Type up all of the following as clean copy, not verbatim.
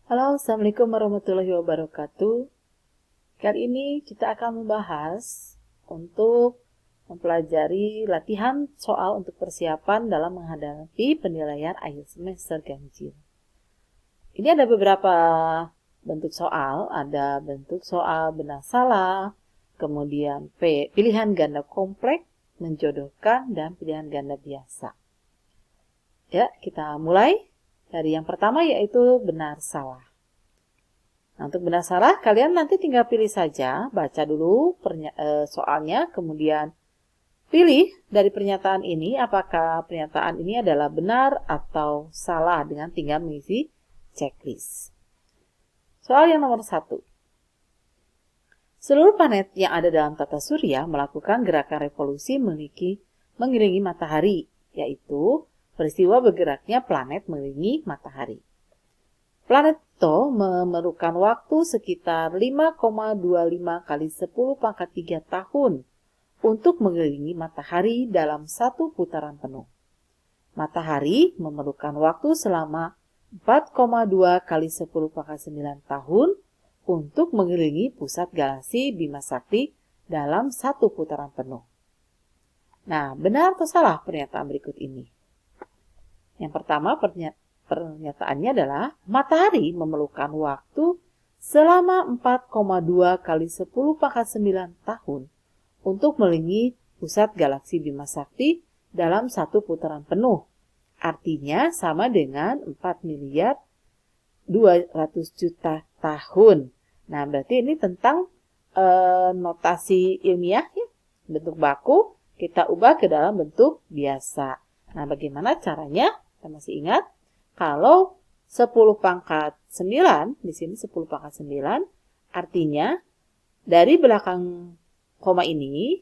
Halo, Assalamualaikum warahmatullahi wabarakatuh. Kali ini kita akan membahas untuk mempelajari latihan soal untuk persiapan dalam menghadapi penilaian akhir semester ganjil. Ini ada beberapa bentuk soal, ada bentuk soal benar salah, kemudian pilihan ganda kompleks, menjodohkan, dan pilihan ganda biasa. Ya, kita mulai dari yang pertama yaitu benar salah. Nah, untuk benar salah, kalian nanti tinggal pilih saja, baca dulu soalnya, kemudian pilih dari pernyataan ini, apakah pernyataan ini adalah benar atau salah dengan tinggal mengisi checklist. Soal yang nomor 1. Seluruh planet yang ada dalam tata surya melakukan gerakan revolusi mengelilingi matahari, yaitu peristiwa bergeraknya planet mengelilingi matahari. Planet itu memerlukan waktu sekitar 5,25 kali 10 pangkat 3 tahun untuk mengelilingi matahari dalam satu putaran penuh. Matahari memerlukan waktu selama 4,2 kali 10 pangkat 9 tahun untuk mengelilingi pusat galaksi Bima Sakti dalam satu putaran penuh. Nah, benar atau salah pernyataan berikut ini? Yang pertama, pernyataannya adalah matahari memerlukan waktu selama 4,2 kali 10 pangkat 9 tahun untuk mengelilingi pusat galaksi Bima Sakti dalam satu putaran penuh. Artinya sama dengan 4 miliar 200 juta tahun. Nah, berarti ini tentang notasi ilmiah ya. Bentuk baku kita ubah ke dalam bentuk biasa. Nah, bagaimana caranya? Kita masih ingat? Kalau 10 pangkat 9, di sini 10 pangkat 9, artinya dari belakang koma ini,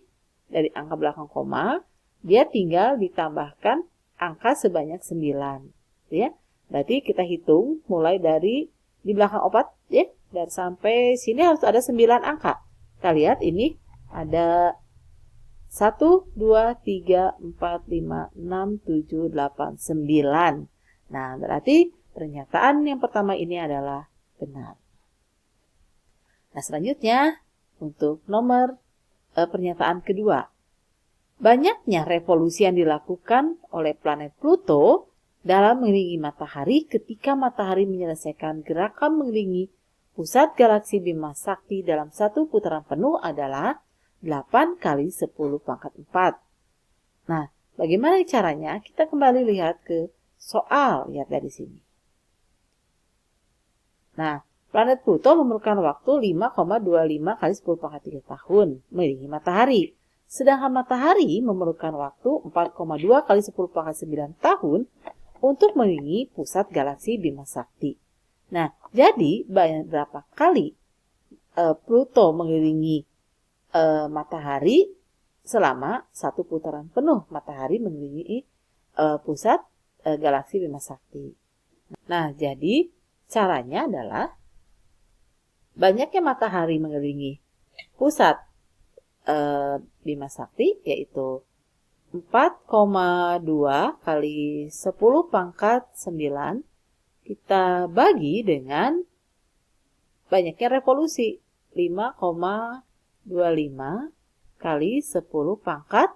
dari angka belakang koma, dia tinggal ditambahkan angka sebanyak 9. Ya. Berarti kita hitung mulai dari di belakang 4, ya, dan sampai sini harus ada 9 angka. Kita lihat ini ada 1, 2, 3, 4, 5, 6, 7, 8, 9. Nah, berarti pernyataan yang pertama ini adalah benar. Nah, selanjutnya untuk nomor pernyataan kedua. Banyaknya revolusi yang dilakukan oleh planet Pluto dalam mengelilingi matahari ketika matahari menyelesaikan gerakan mengelilingi pusat galaksi Bima Sakti dalam satu putaran penuh adalah 8 kali 10 pangkat 4. Nah, bagaimana caranya? Kita kembali lihat ke soal, lihat dari sini. Nah, planet Pluto memerlukan waktu 5,25 kali 10 pangkat 3 tahun mengelilingi matahari. Sedangkan matahari memerlukan waktu 4,2 kali 10 pangkat 9 tahun untuk mengelilingi pusat galaksi Bima Sakti. Nah, jadi berapa kali Pluto mengelilingi matahari selama satu putaran penuh matahari mengelilingi pusat galaksi Bima Sakti. Nah, jadi caranya adalah banyaknya matahari mengelilingi pusat Bima Sakti, yaitu 4,2 kali 10 pangkat 9 kita bagi dengan banyaknya revolusi 5,25 kali 10 pangkat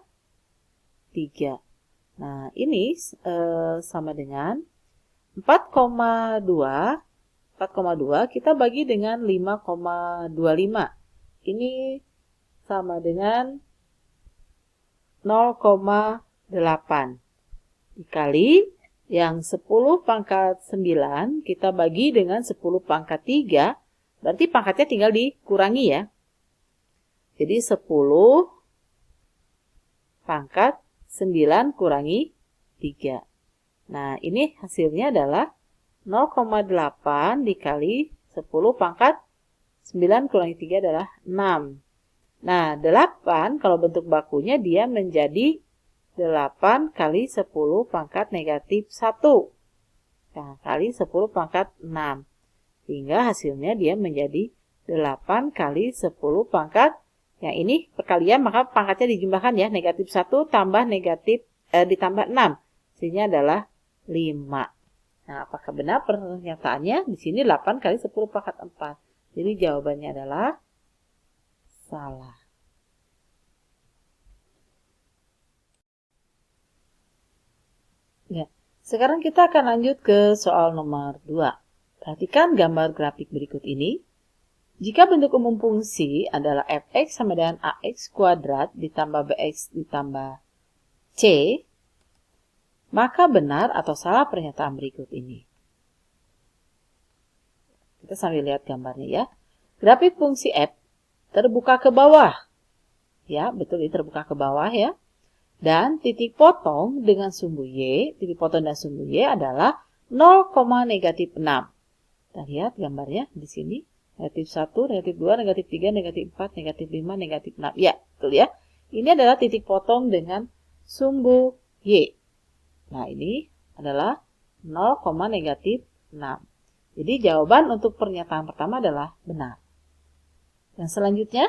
3. Nah, ini sama dengan 4,2 kita bagi dengan 5,25. Ini sama dengan 0,8 dikali yang 10 pangkat 9 kita bagi dengan 10 pangkat 3, berarti pangkatnya tinggal dikurangi ya. Jadi 10 pangkat 9 kurangi 3. Nah, ini hasilnya adalah 0,8 dikali 10 pangkat 9 kurangi 3 adalah 6. Nah, 8 kalau bentuk bakunya dia menjadi 8 kali 10 pangkat negatif 1. Nah, kali 10 pangkat 6. Sehingga hasilnya dia menjadi 8 kali 10 pangkat. Yang ini perkalian, maka pangkatnya dijumlahkan ya. Negatif 1 tambah negatif ditambah 6. Hasilnya adalah 5. Nah, apakah benar pernyataannya? Di sini 8 kali 10 pangkat 4. Jadi jawabannya adalah salah. Ya, sekarang kita akan lanjut ke soal nomor 2. Perhatikan gambar grafik berikut ini. Jika bentuk umum fungsi adalah fx sama dengan ax kuadrat ditambah bx ditambah c, maka benar atau salah pernyataan berikut ini. Kita sambil lihat gambarnya ya. Grafik fungsi f terbuka ke bawah. Ya, betul ini terbuka ke bawah ya. Dan titik potong dengan sumbu y, titik potong dan sumbu y adalah 0, -6. Kita lihat gambarnya di sini. Negatif 1, negatif 2, negatif 3, negatif 4, negatif 5, negatif 6. Ya, betul ya. Ini adalah titik potong dengan sumbu y. Nah, ini adalah 0, -6. Jadi jawaban untuk pernyataan pertama adalah benar. Yang selanjutnya,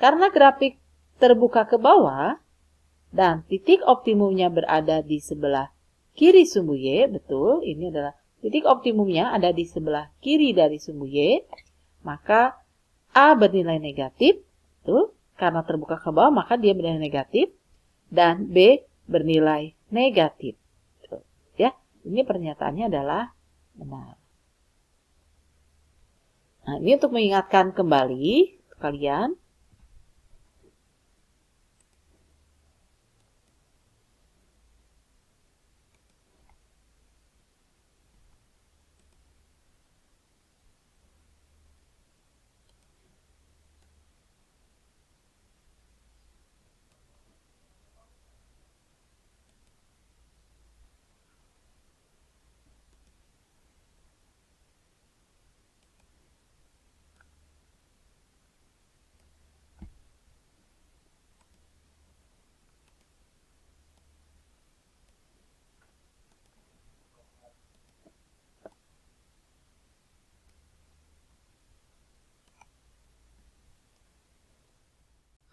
karena grafik terbuka ke bawah dan titik optimumnya berada di sebelah kiri sumbu y, betul, ini adalah titik optimumnya ada di sebelah kiri dari sumbu y, maka A bernilai negatif, betul, karena terbuka ke bawah maka dia bernilai negatif, dan B bernilai negatif. Betul, ya, ini pernyataannya adalah benar. Nah, ini untuk mengingatkan kembali kalian.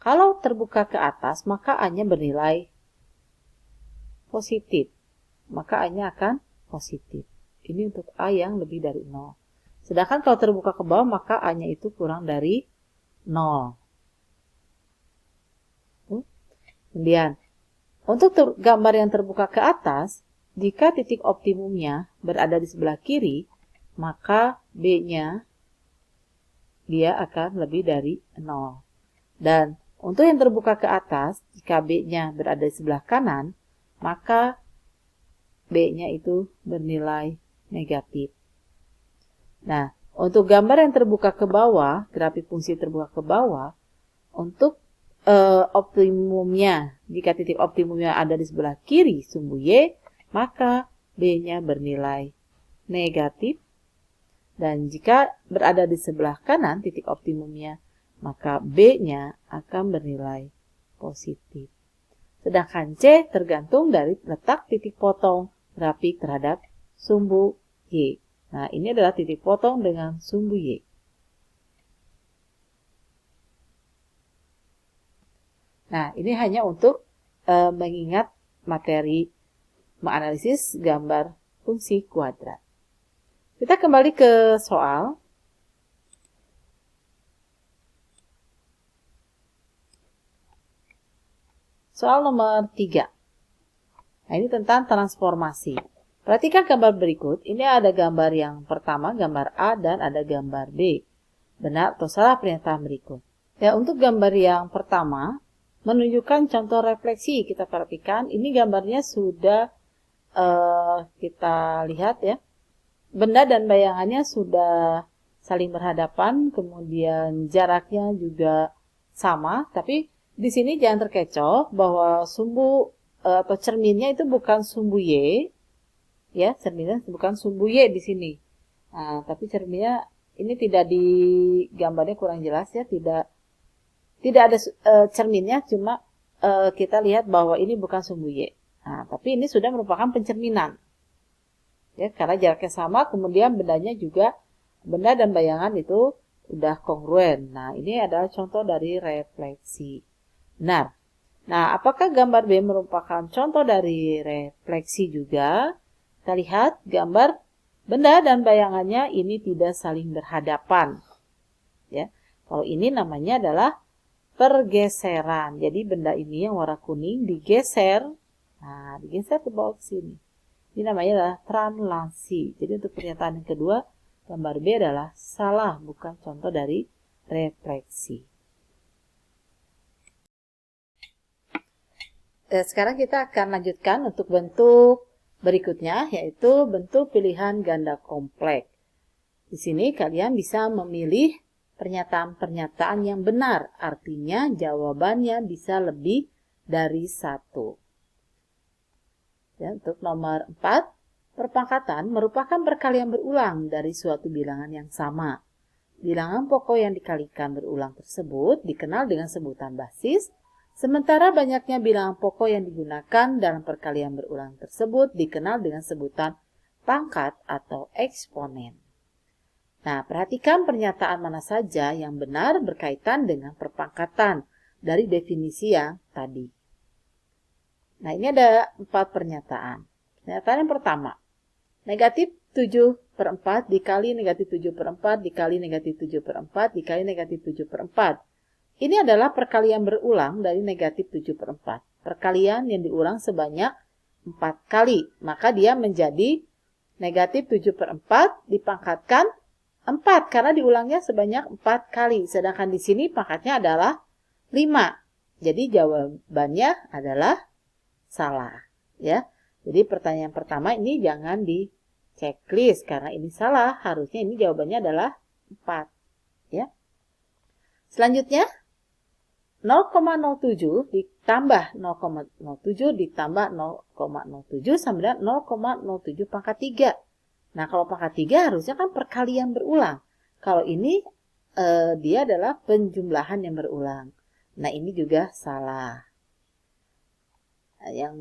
Kalau terbuka ke atas, maka A-nya bernilai positif. Maka A-nya akan positif. Ini untuk A yang lebih dari 0. Sedangkan kalau terbuka ke bawah, maka A-nya itu kurang dari 0. Kemudian, untuk gambar yang terbuka ke atas, jika titik optimumnya berada di sebelah kiri, maka B-nya dia akan lebih dari 0. Dan untuk yang terbuka ke atas, jika B-nya berada di sebelah kanan, maka B-nya itu bernilai negatif. Nah, untuk gambar yang terbuka ke bawah, grafik fungsi terbuka ke bawah, untuk optimumnya, jika titik optimumnya ada di sebelah kiri sumbu Y, maka B-nya bernilai negatif. Dan jika berada di sebelah kanan titik optimumnya, maka B-nya akan bernilai positif. Sedangkan C tergantung dari letak titik potong grafik terhadap sumbu Y. Nah, ini adalah titik potong dengan sumbu Y. Nah, ini hanya untuk mengingat materi menganalisis gambar fungsi kuadrat. Kita kembali ke soal. Soal nomor 3. Nah, ini tentang transformasi. Perhatikan gambar berikut. Ini ada gambar yang pertama, gambar A, dan ada gambar B. Benar atau salah pernyataan berikut? Ya, untuk gambar yang pertama, menunjukkan contoh refleksi. Kita perhatikan, ini gambarnya sudah kita lihat ya. Benda dan bayangannya sudah saling berhadapan, kemudian jaraknya juga sama, tapi di sini jangan terkecoh bahwa sumbu atau cerminnya itu bukan sumbu Y, ya, cerminnya bukan sumbu Y di sini. Nah, tapi cerminnya ini tidak di gambarnya kurang jelas ya, tidak ada cerminnya, cuma kita lihat bahwa ini bukan sumbu Y. Nah, tapi ini sudah merupakan pencerminan. Ya, karena jaraknya sama, kemudian bendanya juga, benda dan bayangan itu udah kongruen. Nah, ini adalah contoh dari refleksi. Benar. Nah, apakah gambar B merupakan contoh dari refleksi juga? Kita lihat gambar benda dan bayangannya ini tidak saling berhadapan. Ya. Kalau ini namanya adalah pergeseran. Jadi benda ini yang warna kuning digeser. Nah, digeser ke bawah ke sini. Ini namanya adalah translasi. Jadi untuk pernyataan yang kedua, gambar B adalah salah, bukan contoh dari refleksi. Sekarang kita akan lanjutkan untuk bentuk berikutnya, yaitu bentuk pilihan ganda kompleks. Di sini kalian bisa memilih pernyataan-pernyataan yang benar, artinya jawabannya bisa lebih dari satu. Ya, untuk nomor 4, perpangkatan merupakan perkalian berulang dari suatu bilangan yang sama. Bilangan pokok yang dikalikan berulang tersebut dikenal dengan sebutan basis, sementara banyaknya bilangan pokok yang digunakan dalam perkalian berulang tersebut dikenal dengan sebutan pangkat atau eksponen. Nah, perhatikan pernyataan mana saja yang benar berkaitan dengan perpangkatan dari definisi yang tadi. Nah, ini ada 4 pernyataan. Pernyataan yang pertama, negatif 7/4 dikali negatif 7/4 dikali negatif 7/4 dikali negatif 7/4. Ini adalah perkalian berulang dari negatif 7/4. Perkalian yang diulang sebanyak 4 kali. Maka dia menjadi negatif 7/4 dipangkatkan 4 karena diulangnya sebanyak 4 kali. Sedangkan di sini pangkatnya adalah 5. Jadi jawabannya adalah salah. Ya. Jadi pertanyaan pertama ini jangan di checklist karena ini salah. Harusnya ini jawabannya adalah 4. Ya. Selanjutnya 0,07 ditambah 0,07 ditambah 0,07 sama dengan 0,07 pangkat 3. Nah, kalau pangkat 3 harusnya kan perkalian berulang. Kalau ini dia adalah penjumlahan yang berulang. Nah, ini juga salah. Nah, yang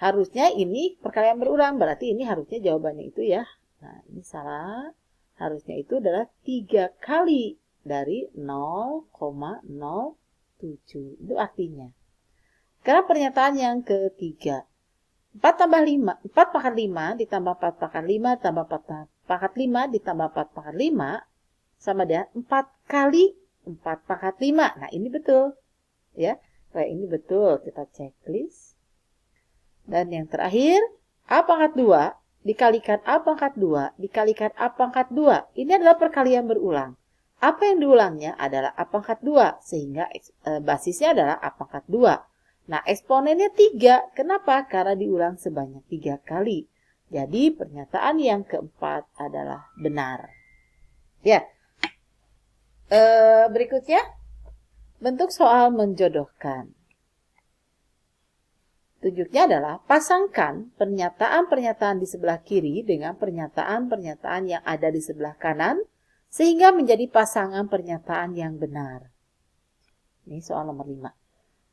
harusnya ini perkalian berulang, berarti ini harusnya jawabannya itu ya. Nah, ini salah. Harusnya itu adalah 3 kali dari 0,07. Itu artinya. Karena pernyataan yang ketiga. 4 pangkat 5 ditambah 4 pangkat 5 tambah 4 pangkat 5 ditambah 4 pangkat 5 sama dengan 4 kali 4 pangkat 5. Nah, ini betul. Ya. Kayak ini betul, kita checklist. Dan yang terakhir, A pangkat 2 dikalikan A pangkat 2 dikalikan A pangkat 2. Ini adalah perkalian berulang. Apa yang diulangnya adalah A pangkat 2, sehingga basisnya adalah A pangkat 2. Nah, eksponennya 3. Kenapa? Karena diulang sebanyak 3 kali. Jadi, pernyataan yang keempat adalah benar. Ya. Berikutnya. Bentuk soal menjodohkan. Tunjuknya adalah pasangkan pernyataan-pernyataan di sebelah kiri dengan pernyataan-pernyataan yang ada di sebelah kanan sehingga menjadi pasangan pernyataan yang benar. Ini soal nomor 5.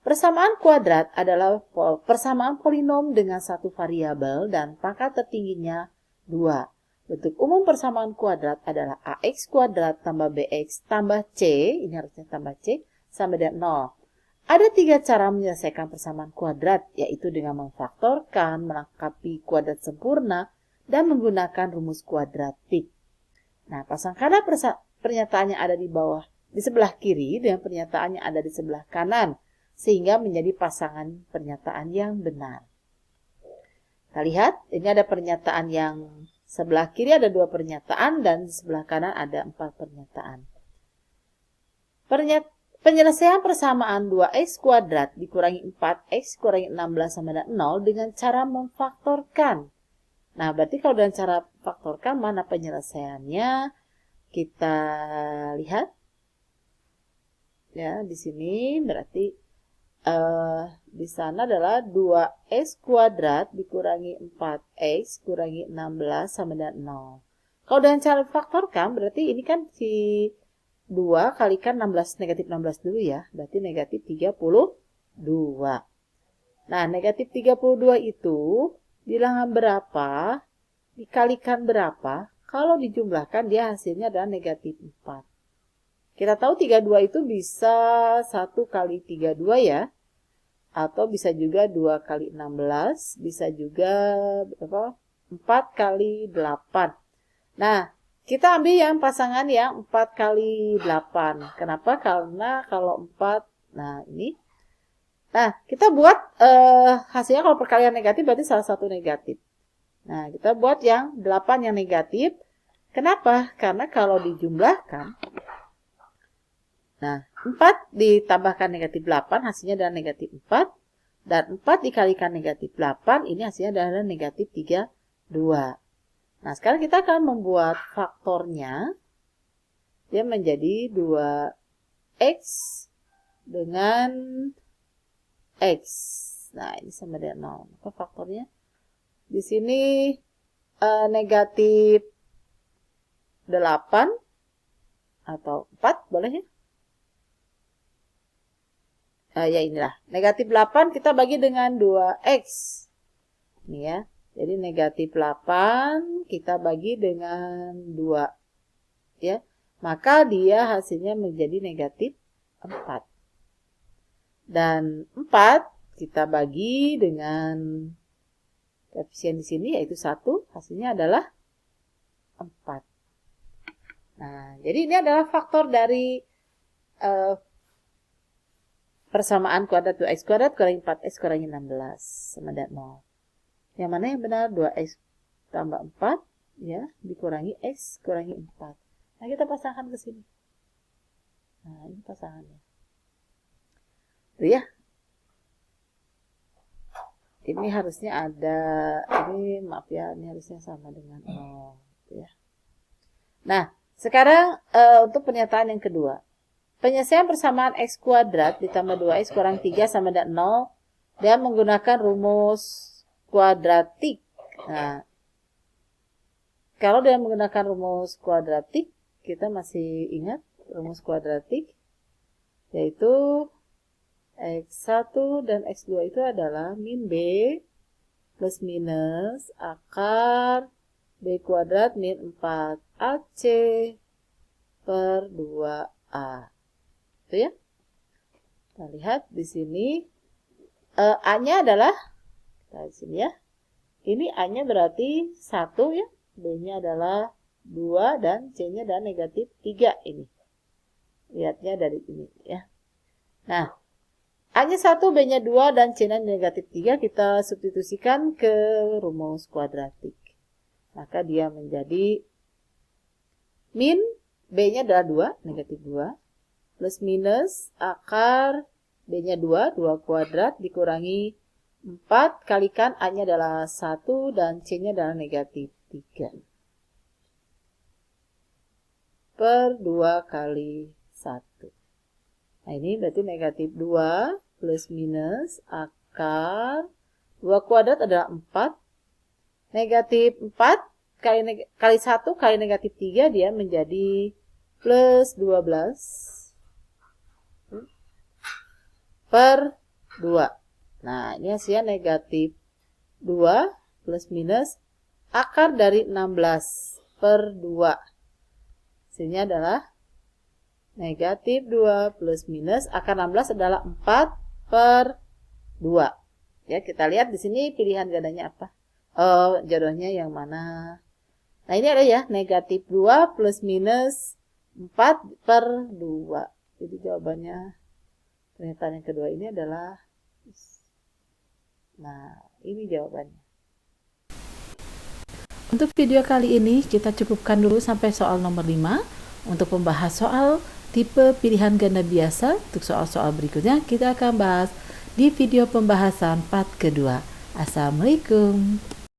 Persamaan kuadrat adalah persamaan polinom dengan satu variabel dan pangkat tertingginya 2. Bentuk umum persamaan kuadrat adalah ax kuadrat tambah bx tambah c, ini harusnya tambah c, sama dengan 0. Ada 3 cara menyelesaikan persamaan kuadrat, yaitu dengan memfaktorkan, melengkapi kuadrat sempurna, dan menggunakan rumus kuadratik. Nah, pasangkanlah pernyataan yang ada di bawah, di sebelah kiri dengan pernyataan yang ada di sebelah kanan, sehingga menjadi pasangan pernyataan yang benar. Kita lihat, ini ada pernyataan yang sebelah kiri ada 2 pernyataan, dan di sebelah kanan ada 4 pernyataan. Penyelesaian persamaan 2x kuadrat dikurangi 4x kurangi 16 sama dengan 0 dengan cara memfaktorkan. Nah, berarti kalau dengan cara faktorkan, mana penyelesaiannya? Kita lihat. Ya, di sini berarti di sana adalah 2x kuadrat dikurangi 4x kurangi 16 sama dengan 0. Kalau dengan cara faktorkan, berarti ini kan si 2 kalikan 16, negatif 16 dulu ya. Berarti negatif 32. Nah, negatif 32 itu bilangan berapa dikalikan berapa. Kalau dijumlahkan dia hasilnya adalah negatif 4. Kita tahu 32 itu bisa 1 kali 32 ya. Atau bisa juga 2 kali 16. Bisa juga berapa? 4 kali 8. Nah, kita ambil yang pasangan yang 4 kali 8. Kenapa? Karena kalau 4, nah ini. Nah, kita buat hasilnya kalau perkalian negatif berarti salah satu negatif. Nah, kita buat yang 8 yang negatif. Kenapa? Karena kalau dijumlahkan, nah 4 ditambahkan negatif 8 hasilnya adalah negatif 4. Dan 4 dikalikan negatif 8 ini hasilnya adalah negatif 32. Nah, sekarang kita akan membuat faktornya. Dia menjadi 2x dengan x. Nah, ini sama dengan 0. Maka faktornya di sini negatif 8 atau 4 boleh ya? Ya inilah. Negatif 8 kita bagi dengan 2x. Ini ya. Jadi negatif 8 kita bagi dengan 2. Ya. Maka dia hasilnya menjadi negatif 4. Dan 4 kita bagi dengan koefisien di sini yaitu 1. Hasilnya adalah 4. Nah, jadi ini adalah faktor dari persamaan kuadrat 2x kuadrat kurangi 4x kurangi 16 sama dengan 0. Yang mana yang benar? 2x tambah 4 ya dikurangi x kurangi 4. Nah, kita pasangkan ke sini. Nah, ini pasangannya. Tuh ya. Ini harusnya ada, ini maaf ya, ini harusnya sama dengan 0 ya. Nah, sekarang untuk pernyataan yang kedua. Penyelesaian persamaan x kuadrat ditambah 2x kurang 3 sama dengan 0 dan menggunakan rumus kuadratik. Nah, kalau dengan menggunakan rumus kuadratik, kita masih ingat rumus kuadratik, yaitu x1 dan x2 itu adalah min b plus minus akar b kuadrat min 4ac per 2a. Itu ya. Kita lihat di sini a-nya adalah di sini ya. Ini a-nya berarti 1 ya. B-nya adalah 2 dan c-nya adalah negatif 3 ini. Lihatnya dari ini ya. Nah, a-nya 1, b-nya 2 dan c-nya negatif 3 kita substitusikan ke rumus kuadratik. Maka dia menjadi min b-nya adalah 2, negatif 2. Plus minus akar b-nya 2, 2 kuadrat dikurangi 4 kalikan a-nya adalah 1 dan c-nya adalah negatif 3. Per 2 kali 1. Nah, ini berarti negatif 2 plus minus akar 2 kuadrat adalah 4. Negatif 4 kali 1 kali negatif 3 dia menjadi plus 12. Per 2. Nah, ini hasilnya negatif 2 plus minus akar dari 16 per 2. Hasilnya adalah negatif 2 plus minus akar 16 adalah 4 per 2. Ya, kita lihat di sini pilihan gandanya apa. Oh, jodohnya yang mana? Nah, ini ada ya, negatif 2 plus minus 4 per 2. Jadi jawabannya pernyataan yang kedua ini adalah, nah ini jawabannya. Untuk video kali ini kita cukupkan dulu sampai soal nomor 5. Untuk membahas soal tipe pilihan ganda biasa, untuk soal-soal berikutnya kita akan bahas di video pembahasan part kedua. Assalamualaikum.